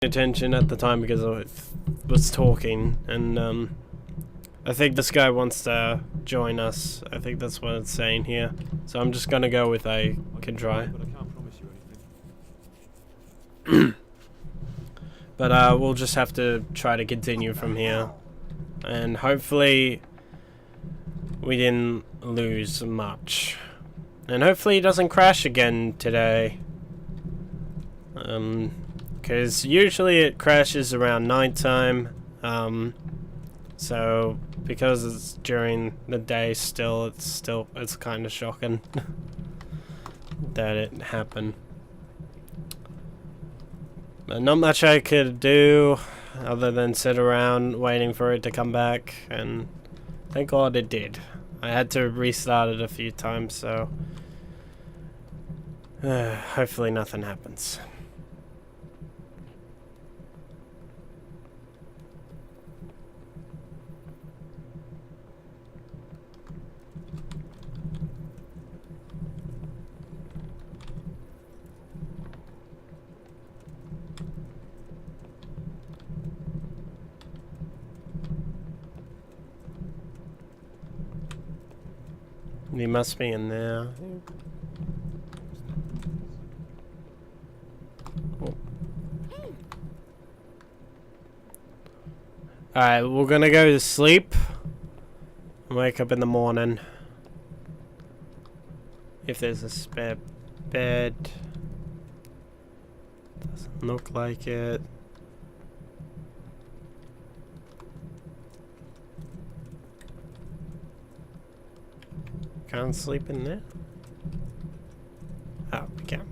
attention at the time because I was talking, and I think this guy wants to join us. I think that's what it's saying here. So I'm just gonna go with I can try. But I can't promise you anything. But we'll just have to try to continue from here, and hopefully we didn't lose much, and hopefully it doesn't crash again today. Because usually it crashes around nighttime. So because it's during the day still, it's kind of shocking that it happened. But not much I could do other than sit around waiting for it to come back, and thank God it did. I had to restart it a few times, so hopefully nothing happens. He must be in there. Oh. Alright, we're gonna go to sleep. Wake up in the morning. If there's a spare bed. Doesn't look like it. Can't sleep in there? Oh, we can.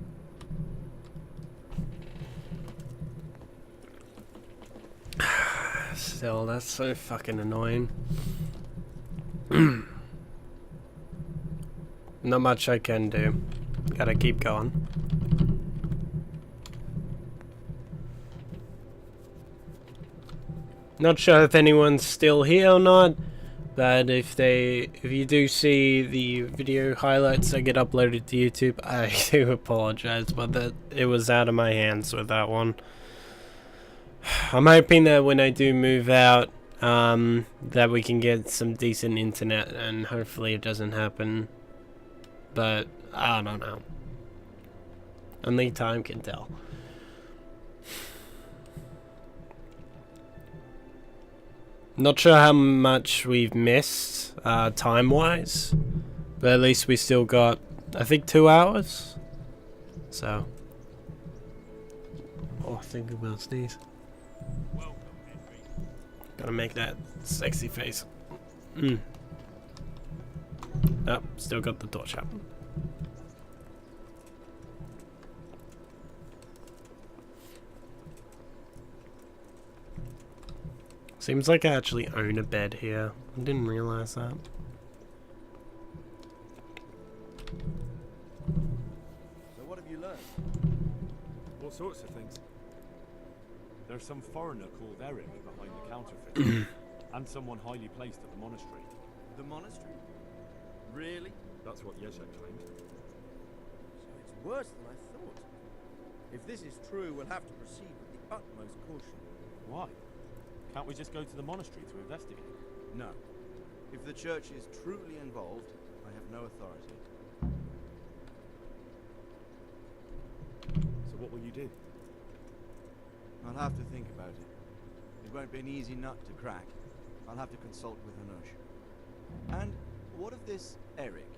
Still, that's so fucking annoying. Not much I can do. Gotta keep going. Not sure if anyone's still here or not. But if you do see the video highlights that get uploaded to YouTube, I do apologize, but it was out of my hands with that one. I'm hoping that when I do move out, that we can get some decent internet, and hopefully it doesn't happen. But I don't know. Only time can tell. Not sure how much we've missed, time-wise, but at least we still got, I think, 2 hours. So, oh, think about these. Gotta make that sexy face. Oh, still got the torch up. Seems like I actually own a bed here. I didn't realize that. So what have you learned? All sorts of things. There's some foreigner called Eric behind the counterfeit, and someone highly placed at the monastery. The monastery? Really? That's what Yezhek claimed. So it's worse than I thought. If this is true, we'll have to proceed with the utmost caution. Why? Can't we just go to the monastery to investigate? No. If the church is truly involved, I have no authority. So what will you do? I'll have to think about it. It won't be an easy nut to crack. I'll have to consult with Hanush. And what of this Eric?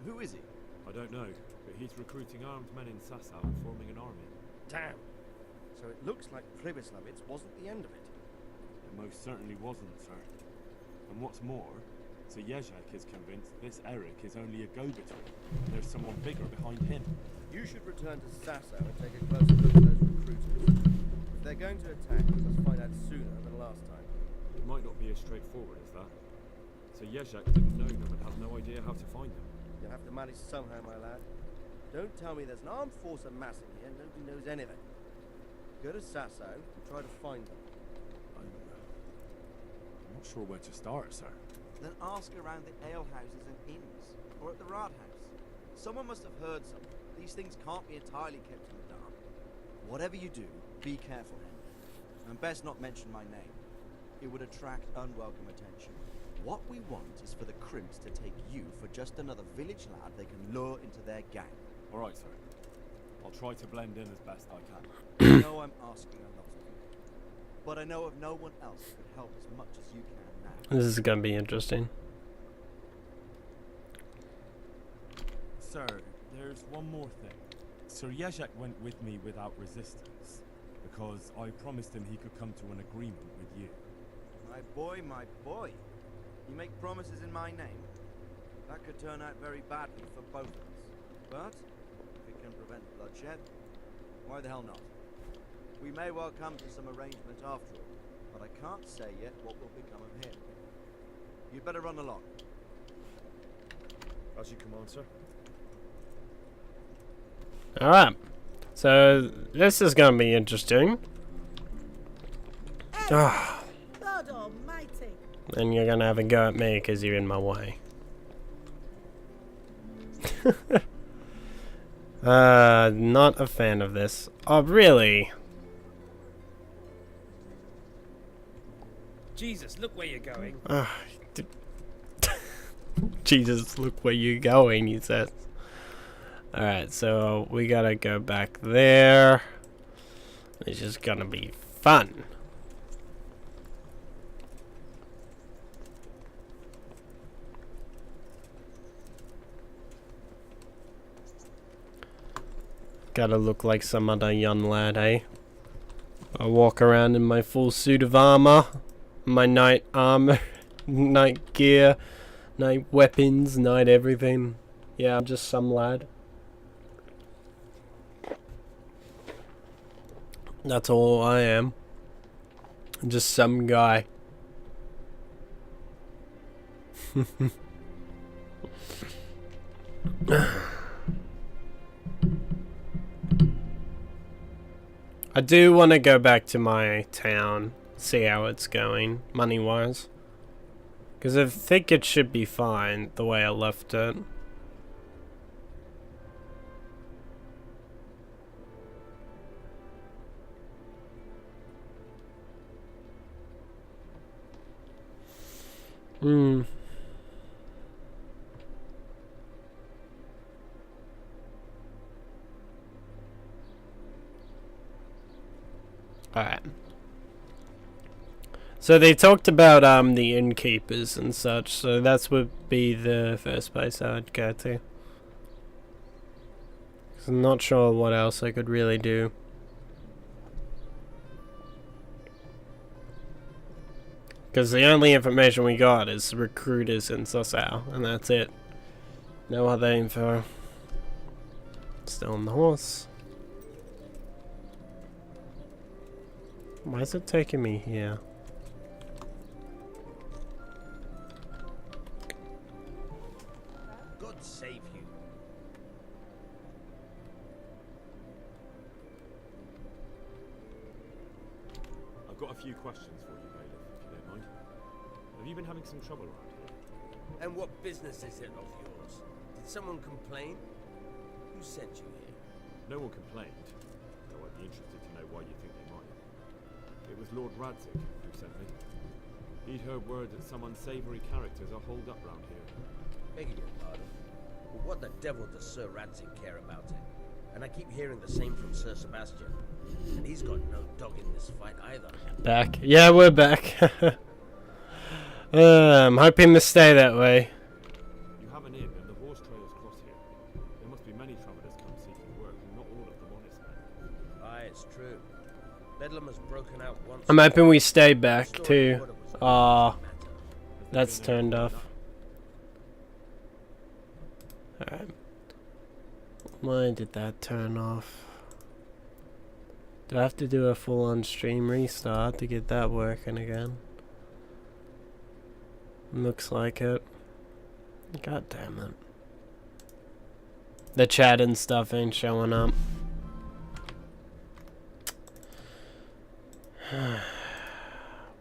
Who is he? I don't know, but he's recruiting armed men in Sasau and forming an army. Damn. So it looks like Pribyslavitz wasn't the end of it. It most certainly wasn't, sir. And what's more, so Yezhek is convinced this Eric is only a go-between. There's someone bigger behind him. You should return to Sasau and take a closer look at those recruiters. If they're going to attack, we must find out sooner than last time. It might not be as straightforward as that. So Yezhek didn't know them and has no idea how to find them. You'll have to manage somehow, my lad. Don't tell me there's an armed force amassing here and nobody knows anything. Go to Sasau and try to find them. I'm not sure where to start, sir. Then ask around the alehouses and inns, or at the Rathaus. Someone must have heard something. These things can't be entirely kept in the dark. Whatever you do, be careful, Henry. And best not mention my name. It would attract unwelcome attention. What we want is for the crimps to take you for just another village lad they can lure into their gang. Alright, sir. I'll try to blend in as best I can. I know I'm asking a lot of you, but I know of no one else who could help as much as you can now. This is gonna be interesting. Sir, there's one more thing. Sir Jezek went with me without resistance, because I promised him he could come to an agreement with you. My boy. You make promises in my name. That could turn out very badly for both of us. But if it can prevent bloodshed, why the hell not? We may well come to some arrangement after all, but I can't say yet what will become of him. You'd better run along. As you command, sir. Alright. So, this is gonna be interesting. Ah. God almighty. And you're gonna have a go at me because you're in my way. Not a fan of this. Oh, really? Jesus, look where you're going. Jesus, look where you're going, he says. Alright, so we gotta go back there. It's just gonna be fun. Gotta look like some other young lad, eh? I walk around in my full suit of armor, my knight armor, knight gear, knight weapons, knight everything. Yeah, I'm just some lad. That's all I am. I'm just some guy. I do want to go back to my town, see how it's going, money-wise. Because I think it should be fine, the way I left it. Alright. So they talked about the innkeepers and such, so that would be the first place I would go to. 'Cause I'm not sure what else I could really do. Because the only information we got is recruiters in Sosau, and that's it. No other info. Still on the horse. Why is it taking me here? God save you. I've got a few questions for you, Bailiff, if you don't mind. Have you been having some trouble around here? And what business is it of yours? Did someone complain? Who sent you here? No one complained, though I'd be interested to know why you think they might. It was Lord Radzig who sent me. He'd heard word that some unsavory characters are holed up round here. Begging your pardon. But what the devil does Sir Radzig care about it? And I keep hearing the same from Sir Sebastian. And he's got no dog in this fight either. Back. Yeah, we're back. I'm hoping to stay that way. You have an inn and the horse trails cross here. There must be many travellers come seeking work, and not all of them honest men. Aye, it's true. Bedlam has broken out once. I'm hoping we stay back too. Ah, that's turned off. Alright. Why did that turn off? Do I have to do a full-on stream restart to get that working again? Looks like it. God damn it. The chat and stuff ain't showing up.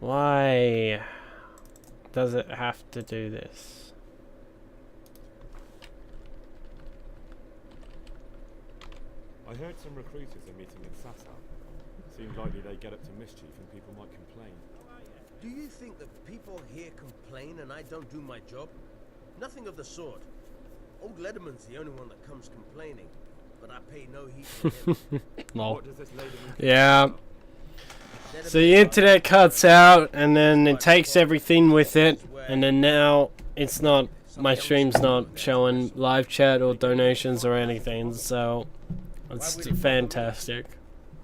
Why does it have to do this? I heard some recruiters are meeting in Sasau. Seems likely they get up to mischief and people might complain. Do you think that people here complain and I don't do my job? Nothing of the sort. Old Letterman's the only one that comes complaining, but I pay no heed to him. Lol. What does this lady mean? Yeah. So the internet cuts out, and then it takes everything with it, and then now it's not, my stream's not showing live chat or donations or anything, so it's fantastic.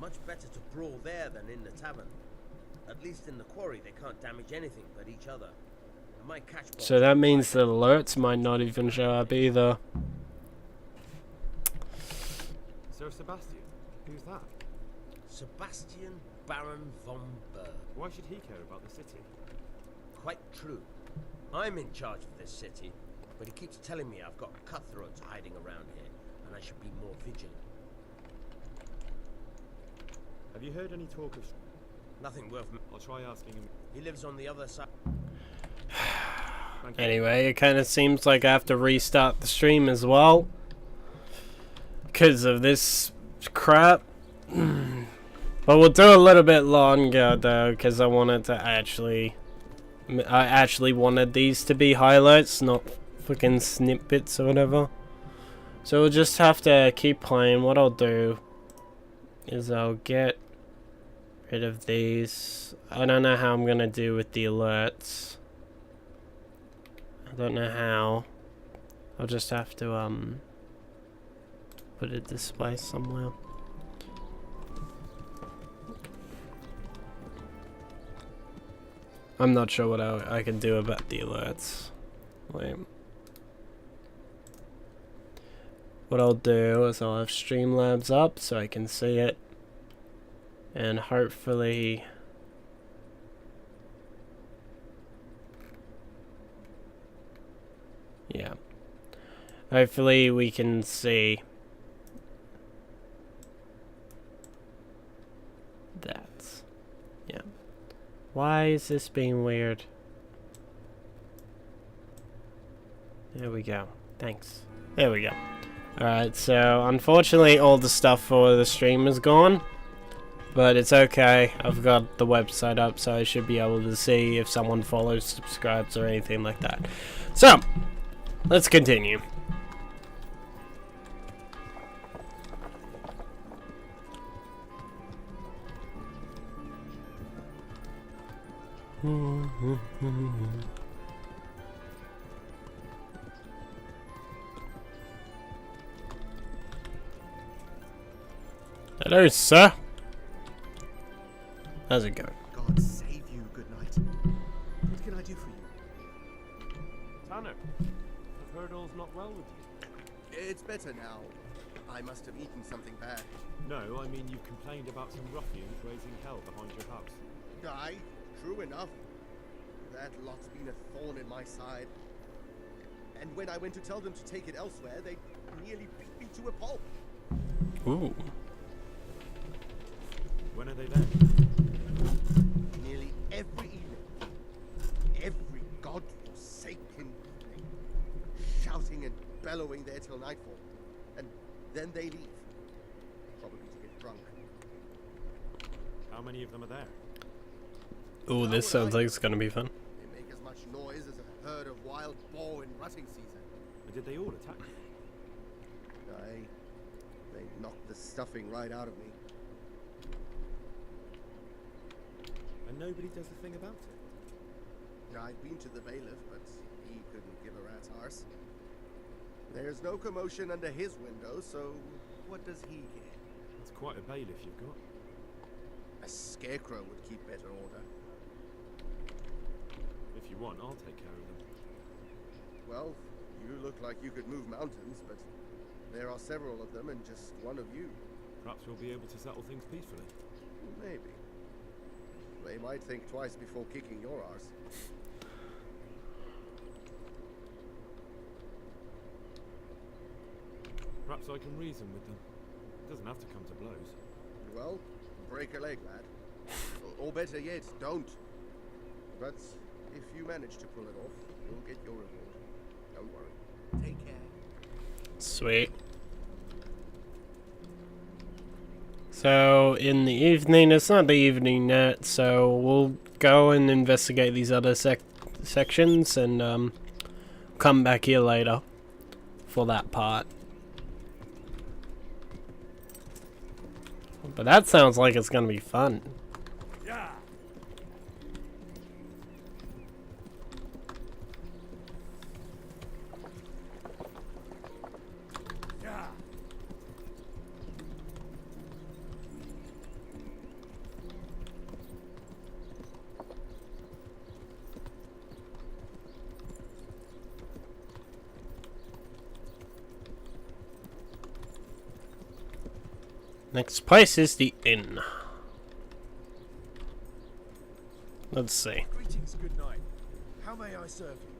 Much better to brawl there than in the tavern. At least in the quarry they can't damage anything but each other. And my catch So that means the alerts might not even show up either. Sir Sebastian? Who's that? Sebastian Baron von Berg. Why should he care about the city? Quite true. I'm in charge of this city, but he keeps telling me I've got cutthroats hiding around here, and I should be more vigilant. Have you heard any talk of... Nothing worth... I'll try asking him. He lives on the other side. Anyway, it kind of seems like I have to restart the stream as well because of this crap. But we'll do a little bit longer though, because I wanted to actually wanted these to be highlights, not fucking snippets or whatever. So we'll just have to keep playing. What I'll do is I'll get rid of these. I don't know how I'm gonna do with the alerts. I don't know how. I'll just have to put a display somewhere. I'm not sure what I can do about the alerts. Wait. What I'll do is I'll have Streamlabs up so I can see it. And hopefully... yeah. Hopefully we can see that. Yeah. Why is this being weird? There we go. Thanks. There we go. Alright, so unfortunately all the stuff for the stream is gone. But it's okay. I've got the website up, so I should be able to see if someone follows, subscribes, or anything like that. So, let's continue. Hello, sir. How's it going? God save you, good night. What can I do for you? Tanner, I've heard all's not well with you. It's better now. I must have eaten something bad. No, I mean you've complained about some ruffians raising hell behind your house. Aye, true enough. That lot's been a thorn in my side. And when I went to tell them to take it elsewhere, they nearly beat me to a pulp. Ooh. When are they there? Nearly every evening. Every godforsaken evening. Shouting and bellowing there till nightfall. And then they leave. Probably to get drunk. How many of them are there? Ooh, this sounds like it's gonna be fun. They make as much noise as a herd of wild boar in rutting season. And did they all attack you? Aye. They knocked the stuffing right out of me. And nobody does a thing about it? I've been to the bailiff, but he couldn't give a rat's arse. There's no commotion under his window, so what does he care? It's quite a bailiff you've got. A scarecrow would keep better order. If you want, I'll take care of them. Well, you look like you could move mountains, but there are several of them and just one of you. Perhaps we'll be able to settle things peacefully. Maybe. They might think twice before kicking your arse. Perhaps I can reason with them. It doesn't have to come to blows. Well, break a leg, lad. Or better yet, don't. But if you manage to pull it off, you'll get your reward. Don't worry. Take care. Sweet. So in the evening, it's not the evening yet, so we'll go and investigate these other sections and come back here later for that part. But that sounds like it's gonna be fun. Yeah. Yeah. Next place is the inn. Let's see. Greetings, good night. How may I serve you?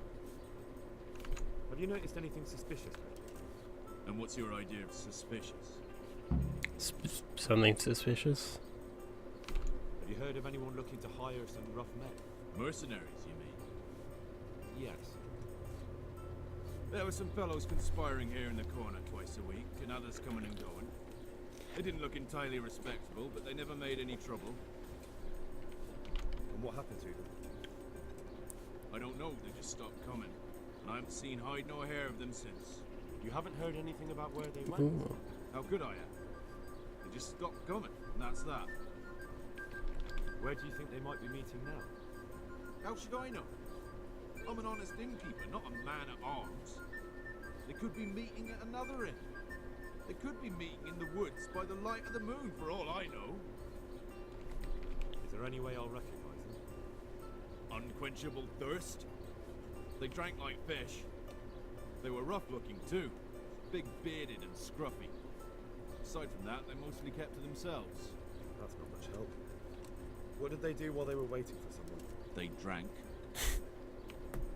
Have you noticed anything suspicious lately? And what's your idea of suspicious? Something suspicious? Have you heard of anyone looking to hire some rough men? Mercenaries, you mean? Yes. There were some fellows conspiring here in the corner twice a week, and others coming and going. They didn't look entirely respectable, but they never made any trouble. And what happened to them? I don't know, they just stopped coming. And I haven't seen hide nor hair of them since. You haven't heard anything about where they went? Ooh. How good I am. They just stopped coming, and that's that. Where do you think they might be meeting now? How should I know? I'm an honest innkeeper, not a man at arms. They could be meeting at another inn. They could be meeting in the woods by the light of the moon, for all I know. Is there any way I'll recognize them? Unquenchable thirst. They drank like fish. They were rough-looking too, big-bearded and scruffy. Aside from that, they mostly kept to themselves. That's not much help. What did they do while they were waiting for someone? They drank.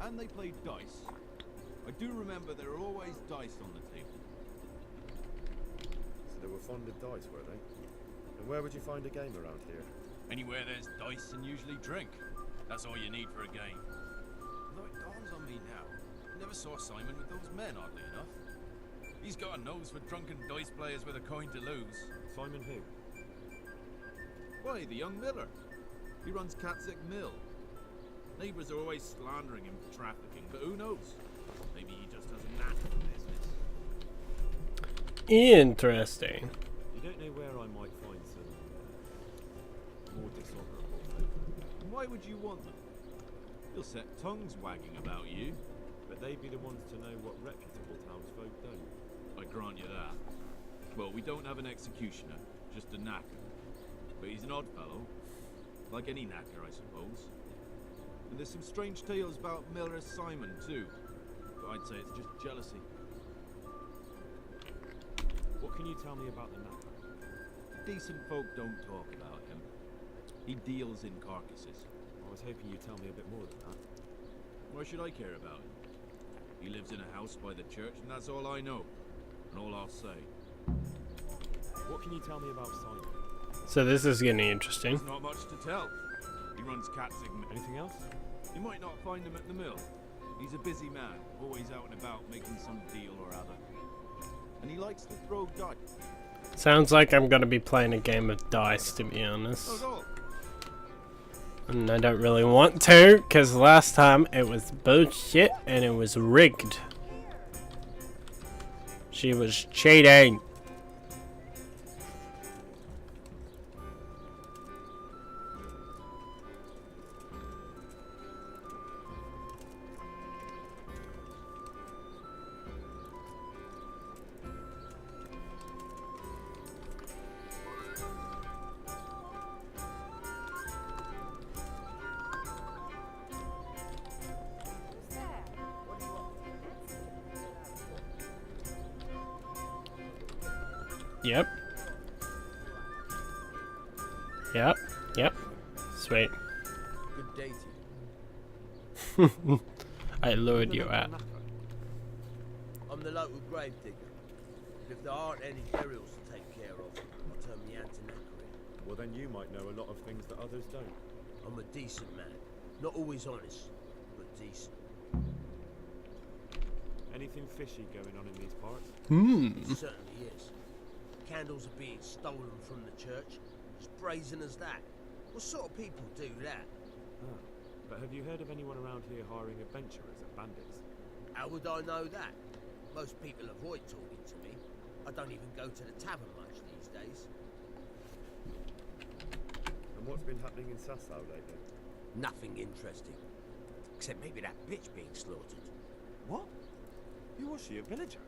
And they played dice. I do remember there were always dice on the table. So they were fond of dice, were they? And where would you find a game around here? Anywhere there's dice and usually drink. That's all you need for a game. Though it dawns on me now, I never saw Simon with those men, oddly enough. He's got a nose for drunken dice players with a coin to lose. Simon who? Why, the young miller. He runs Catzick Mill. Neighbours are always slandering him for trafficking, but who knows? Maybe he just has a knack for business. Interesting. You don't know where I might find some more dishonourable folk? And why would you want them? You'll set tongues wagging about you. But they'd be the ones to know what reputable townsfolk don't. I grant you that. Well, we don't have an executioner, just a knacker. But he's an odd fellow. Like any knacker, I suppose. And there's some strange tales about Miller Simon, too. But I'd say it's just jealousy. What can you tell me about the knacker? Decent folk don't talk about him. He deals in carcasses. I was hoping you'd tell me a bit more than that. Why should I care about him? He lives in a house by the church, and that's all I know. And all I'll say. What can you tell me about Simon? So this is getting interesting. There's not much to tell. He runs Catzick. Anything else? You might not find him at the mill. He's a busy man, always out and about making some deal or other. And he likes to throw dice. Sounds like I'm gonna be playing a game of dice, to be honest. That's all. And I don't really want to, because last time it was bullshit and it was rigged. She was cheating. Yep. Yep. Yep. Sweet. Good day to you. I lured you out. I'm the local grave digger. But if there aren't any burials to take care of, I'll turn me hand to knackering. Well, then you might know a lot of things that others don't. I'm a decent man. Not always honest, but decent. Anything fishy going on in these parts? Hmm. It certainly is. Candles are being stolen from the church. As brazen as that. What sort of people do that? Ah, but have you heard of anyone around here hiring adventurers and bandits? How would I know that? Most people avoid talking to me. I don't even go to the tavern much these days. And what's been happening in Sasau lately? Nothing interesting. Except maybe that bitch being slaughtered. What? Who was she, a villager?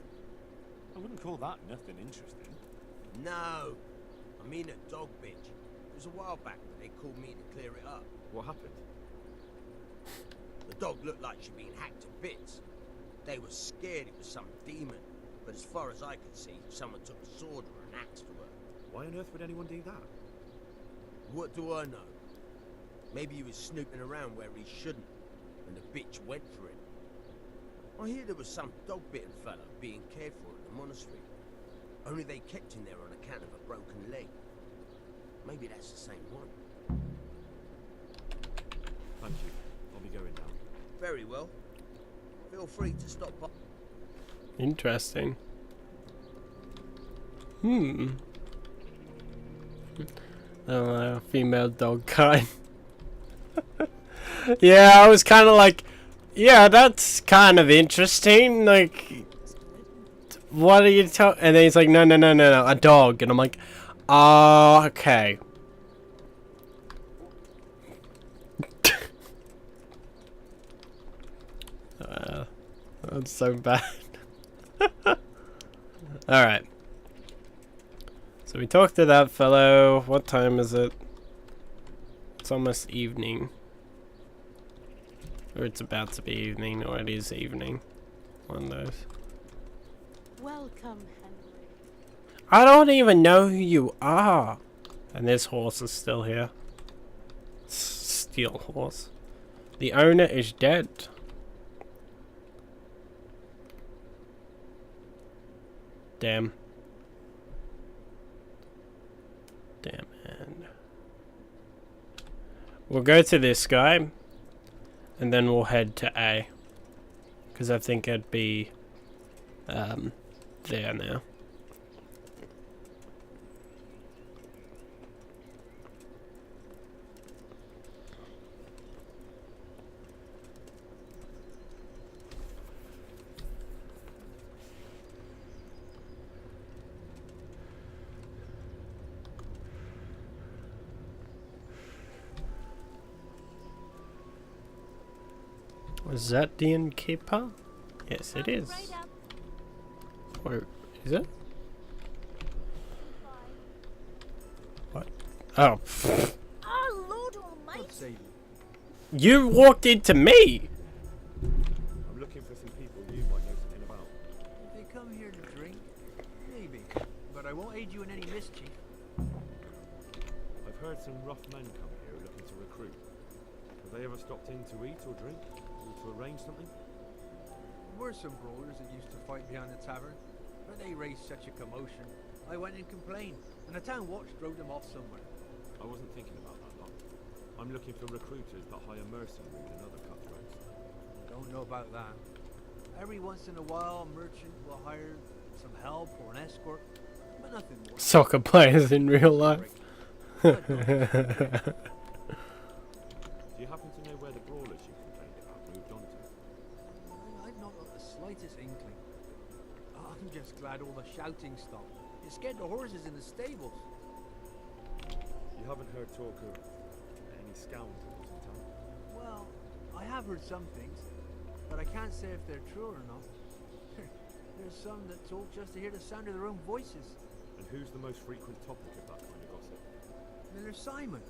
I wouldn't call that nothing interesting. No. I mean a dog bitch. It was a while back when they called me to clear it up. What happened? The dog looked like she'd been hacked to bits. They were scared it was some demon. But as far as I could see, someone took a sword or an axe to her. Why on earth would anyone do that? What do I know? Maybe he was snooping around where he shouldn't, and the bitch went for him. I hear there was some dog-bitten fellow being cared for in the monastery. Only they kept him there on account of a broken leg. Maybe that's the same one. Thank you. I'll be going now. Very well. Feel free to stop by. Interesting. Female dog kind. Yeah, I was kind of like, yeah, that's kind of interesting. Like, what are you talking? And then he's like, no, a dog. And I'm like, oh, okay. That's so bad. Alright. So we talked to that fellow. What time is it? It's almost evening. Or it's about to be evening, or it is evening. One of those. Welcome, Henry. I don't even know who you are. And this horse is still here. Steel horse. The owner is dead. Damn. Damn, man. We'll go to this guy. And then we'll head to A. Because I think it'd be there now. Is that the innkeeper? Yes, it is. Or is it? What? Oh. Our Lord Almighty. You walked into me. I'm looking for some people you might know something about. If they come here to drink, maybe. But I won't aid you in any mischief. I've heard some rough men come here looking to recruit. Have they ever stopped in to eat or drink? Or to arrange something? There were some brawlers that used to fight behind the tavern, but they raised such a commotion. I went and complained, and the town watch drove them off somewhere. I wasn't thinking about that lot. I'm looking for recruiters that hire mercenaries and other cutthroats. Don't know about that. Every once in a while, a merchant will hire some help or an escort, but nothing more. Soccer players in real life. Do you happen to know where the brawlers you complained about moved on to? I've not got the slightest inkling. I'm just glad all the shouting stopped. It scared the horses in the stables. You haven't heard talk of any scoundrels in town? Well, I have heard some things, but I can't say if they're true or not. There's some that talk just to hear the sound of their own voices. And who's the most frequent topic of that kind of gossip? Miller Simon.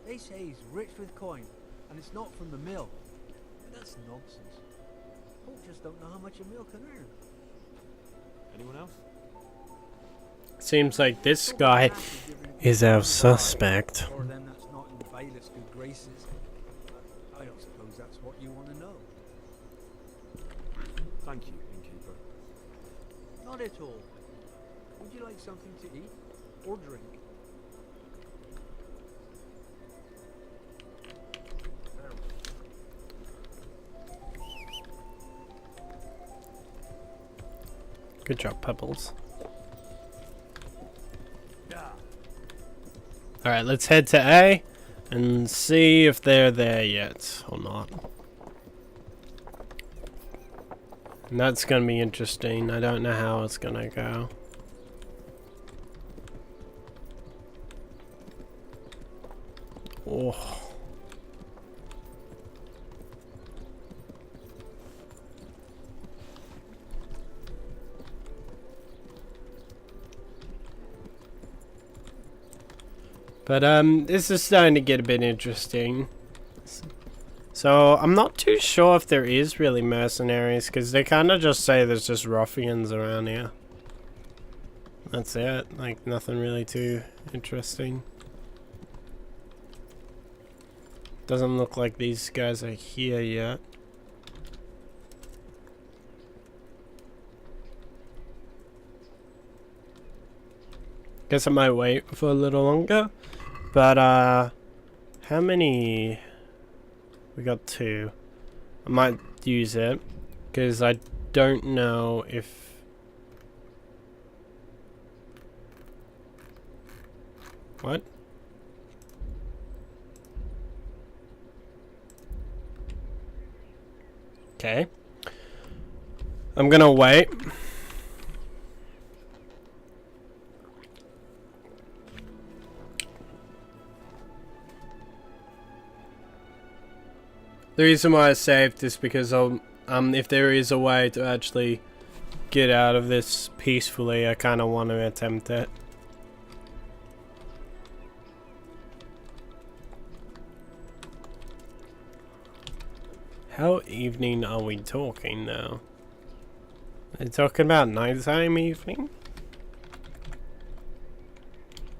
They say he's rich with coin, and it's not from the mill. But that's nonsense. Folk just don't know how much a mill can earn. Anyone else? Seems like this guy is our suspect. Or them that's not in Bailiff's good graces. I don't suppose that's what you want to know. Thank you, innkeeper. Not at all. Would you like something to eat or drink? Good job, Pebbles. Alright, let's head to A and see if they're there yet or not. And that's gonna be interesting. I don't know how it's gonna go. Oh. But this is starting to get a bit interesting. So I'm not too sure if there is really mercenaries, because they kind of just say there's just ruffians around here. That's it. Like, nothing really too interesting. Doesn't look like these guys are here yet. Guess I might wait for a little longer. But, how many? We got 2. I might use it, because I don't know if... What? Okay. I'm gonna wait. The reason why I saved is because if there is a way to actually get out of this peacefully, I kind of want to attempt it. How evening are we talking now? Are you talking about nighttime evening?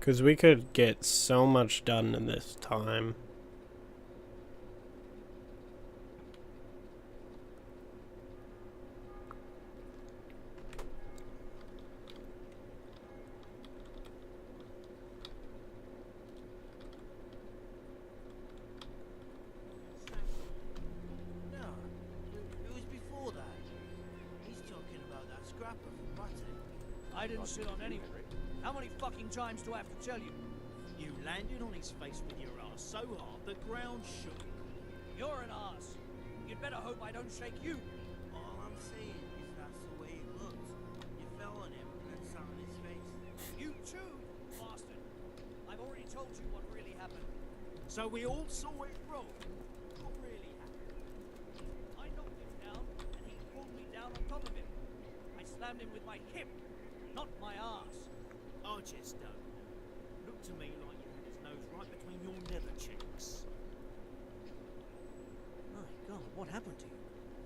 Because we could get so much done in this time. I didn't sit on any of it. How many fucking times do I have to tell you? You landed on his face with your ass so hard the ground shook. You're an ass. You'd better hope I don't shake you. All I'm saying is that's the way it looked. You fell on him and sat on his face. You too, bastard. I've already told you what really happened. So we all saw it wrong. What really happened? I knocked him down and he pulled me down on top of him. I slammed him with my hip, not my ass. I just don't. Looked to me like you had his nose right between your nether cheeks. My God, what happened to you?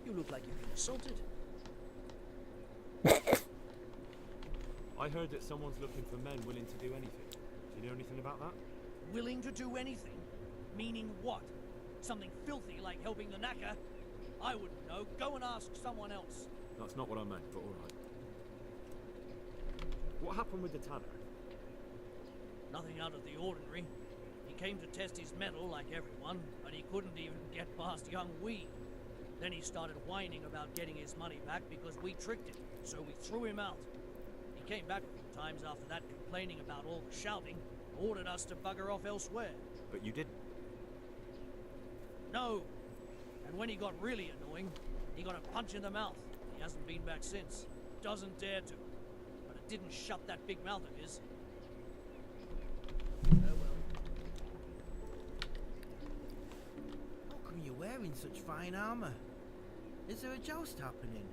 You look like you've been assaulted. I heard that someone's looking for men willing to do anything. Do you know anything about that? Willing to do anything? Meaning what? Something filthy like helping the knacker? I wouldn't know. Go and ask someone else. That's not what I meant, but alright. What happened with the tanner? Nothing out of the ordinary. He came to test his mettle like everyone, but he couldn't even get past young Wee. Then he started whining about getting his money back because we tricked him, so we threw him out. He came back a few times after that complaining about all the shouting, ordered us to bugger off elsewhere. But you didn't. No. And when he got really annoying, he got a punch in the mouth. He hasn't been back since. Doesn't dare to. But it didn't shut that big mouth of his. Oh well. How come you're wearing such fine armor? Is there a joust happening?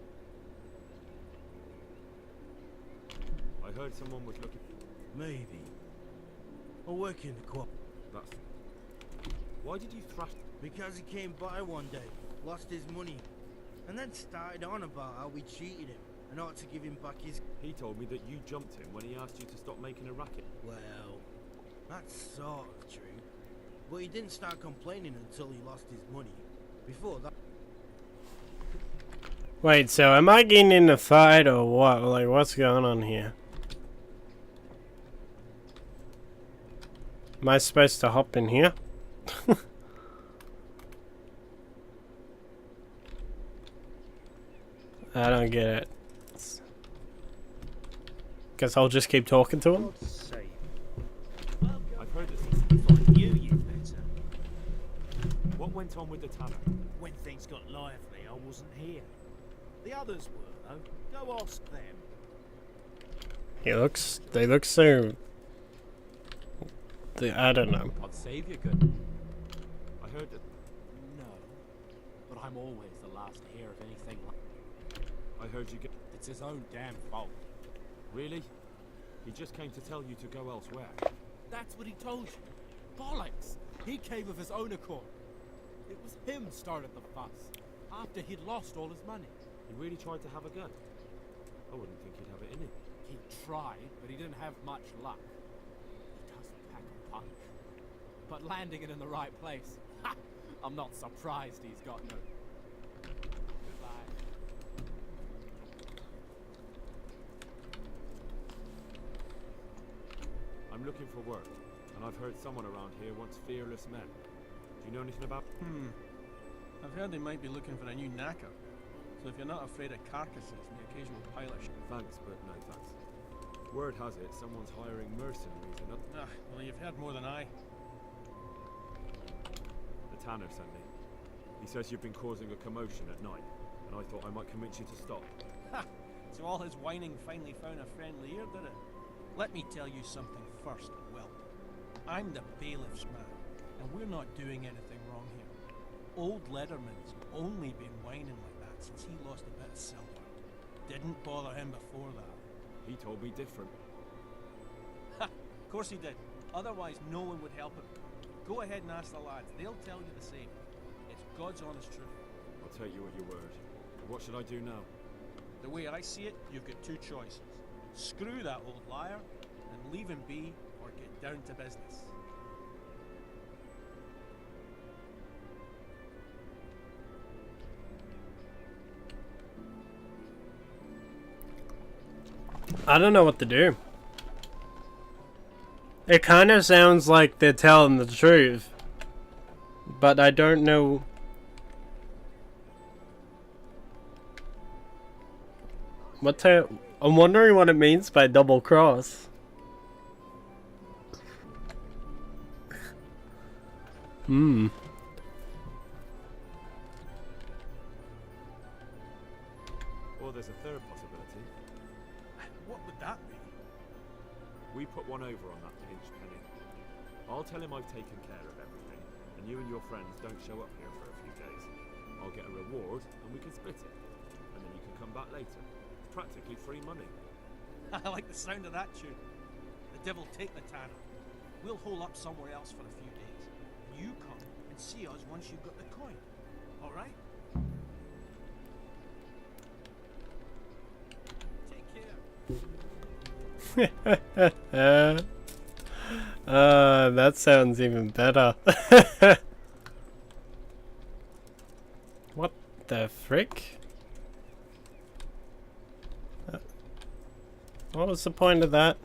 I heard someone was looking. Maybe. I work in the co-op. That's... Why did you thrash... Because he came by one day, lost his money, and then started on about how we cheated him and ought to give him back his... He told me that you jumped him when he asked you to stop making a racket. Well, that's sort of true. But he didn't start complaining until he lost his money. Before that... Wait, so am I getting in a fight or what? Like, what's going on here? Am I supposed to hop in here? I don't get it. Guess I'll just keep talking to him. I've heard this. went on with the tanner? When things got lively, I wasn't here. The others were, though. Go ask them. They look so... I don't know. God save you, good. I heard that. No, but I'm always the last to hear of anything like... I heard you get. It's his own damn fault. Really? He just came to tell you to go elsewhere. That's what he told you. Bollocks! He came of his own accord. It was him started the fuss, after he'd lost all his money. He really tried to have a go. I wouldn't think he'd have it in him. He tried, but he didn't have much luck. He doesn't pack a punch. But landing it in the right place, ha! I'm not surprised he's got no... Goodbye. I'm looking for work, and I've heard someone around here wants fearless men. Do you know anything about... I've heard they might be looking for a new knacker. So if you're not afraid of carcasses and the occasional pile of Thanks, but no thanks. Word has it, someone's hiring mercenaries and... well, you've heard more than I. The tanner sent me. He says you've been causing a commotion at night, and I thought I might convince you to stop. Ha! So all his whining finally found a friendly ear, did it? Let me tell you something first, Will. I'm the bailiff's man, and we're not doing anything wrong here. Old Letterman's only been whining like that since he lost a bit of silver. Didn't bother him before that. He told me different. Ha! Of course he did. Otherwise no one would help him. Go ahead and ask the lads. They'll tell you the same. It's God's honest truth. I'll take you at your word. What should I do now? The way I see it, you've got two choices. Screw that old liar and leave him be, or get down to business. I don't know what to do. It kind of sounds like they're telling the truth, but I don't know. I'm wondering what it means by double cross. Or there's a third possibility. What would that be? We put one over on that pinch penny. I'll tell him I've taken care of everything, and you and your friends don't show up here for a few days. I'll get a reward, and we can split it. And then you can come back later. It's practically free money. I like the sound of that tune. The devil take the tanner. We'll hole up somewhere else for a few days. You come and see us once you've got the coin. All right? Take care. That sounds even better. What the frick? What was the point of that?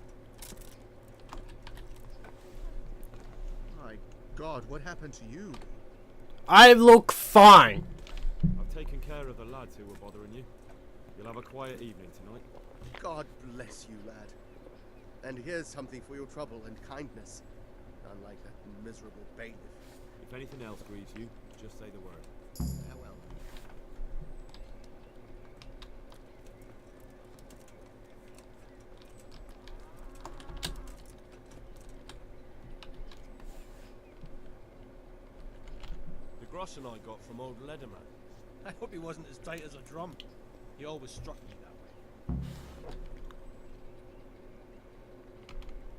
My God, what happened to you? I look fine. I've taken care of the lads who were bothering you. You'll have a quiet evening tonight. God bless you, lad. And here's something for your trouble and kindness. Unlike that miserable bailiff. If anything else grieves you, just say the word. Farewell. The groschen I got from old Leatherman. I hope he wasn't as tight as a drum. He always struck me that way.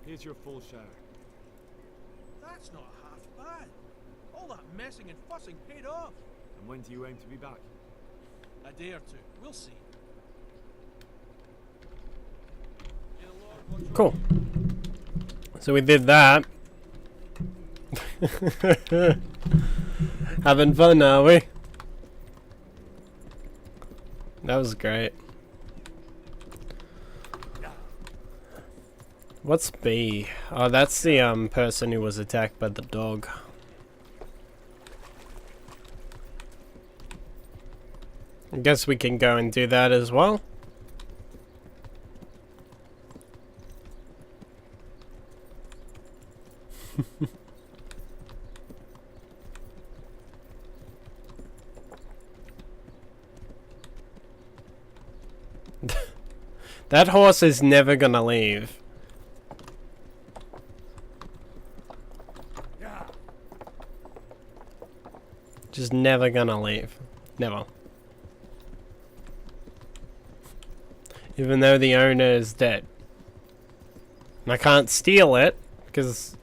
Here's your full share. That's not half bad. All that messing and fussing paid off. And when do you aim to be back? A day or two. We'll see. Cool. So we did that. Having fun, are we? That was great. What's B? Oh, that's the person who was attacked by the dog. I guess we can go and do that as well. That horse is never gonna leave. Just never gonna leave. Never. Even though the owner is dead. And I can't steal it, because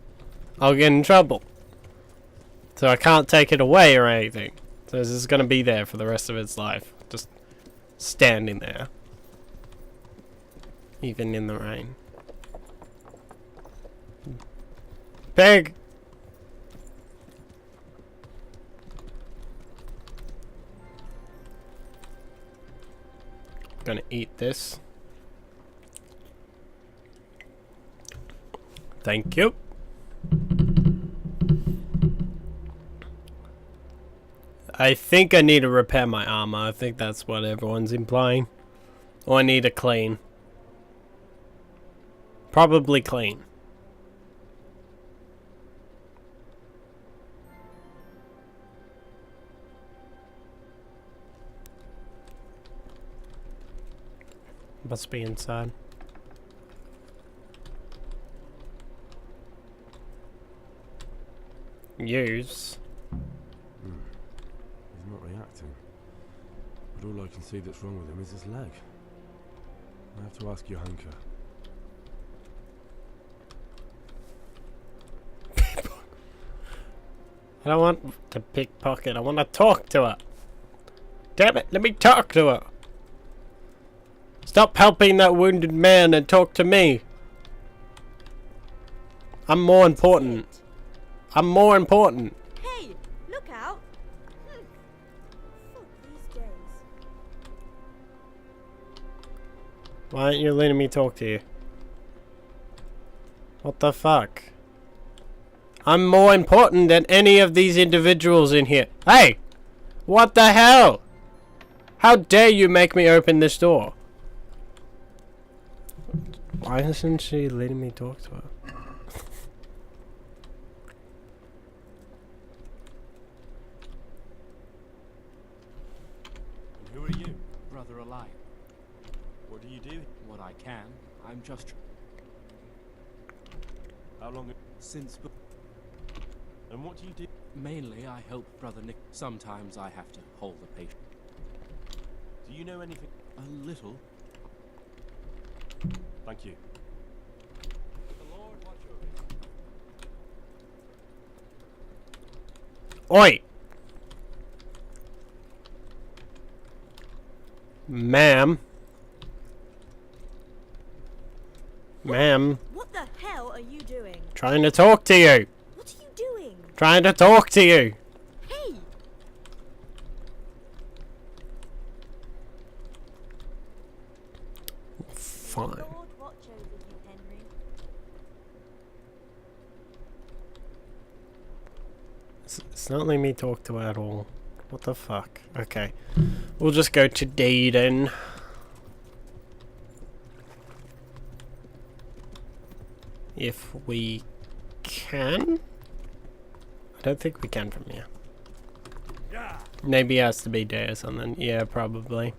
I'll get in trouble. So I can't take it away or anything. So it's just gonna be there for the rest of its life. Just standing there. Even in the rain. Pig! Gonna eat this. Thank you. I think I need to repair my armor. I think that's what everyone's implying. Or I need to clean. Probably clean. Must be inside. Use. He's not reacting. But all I can see that's wrong with him is his leg. I have to ask Johanka. I don't want to pickpocket. I want to talk to her. Damn it, let me talk to her. Stop helping that wounded man and talk to me. I'm more important. I'm more important. Hey, look out. Fuck these days. Why aren't you letting me talk to you? What the fuck? I'm more important than any of these individuals in here. Hey! What the hell? How dare you make me open this door? Why isn't she letting me talk to her? And who are you? Brother alive. What do you do? What I can. I'm just... How long? Since... And what do you do? Mainly, I help Brother Nick. Sometimes I have to hold the patient. Do you know anything? A little. Thank you. The Lord watch over you. Oi! Ma'am. Ma'am. What the hell are you doing? Trying to talk to you. What are you doing? Trying to talk to you. Hey! Fine. Lord watch over you, Henry. It's not letting me talk to her at all. What the fuck? Okay. We'll just go to Dayton. If we can? I don't think we can from here. Maybe it has to be day or something. Yeah, probably.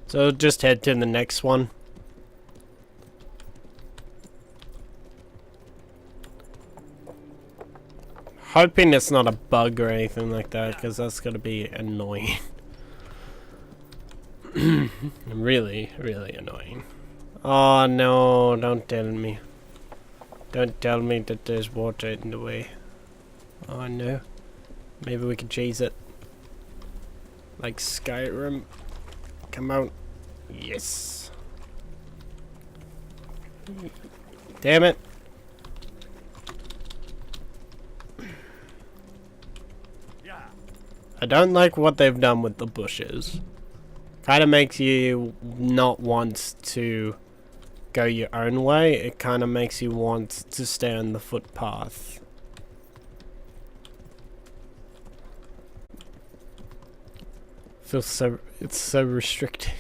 So just head to the next one. Hoping it's not a bug or anything like that, because that's gonna be annoying. Really, really annoying. Oh no, don't tell me. Don't tell me that there's water in the way. Oh no. Maybe we can chase it. Like Skyrim. Come out. Yes. Damn it. I don't like what they've done with the bushes. Kind of makes you not want to go your own way. It kind of makes you want to stay on the footpath. Feels so... it's so restricted.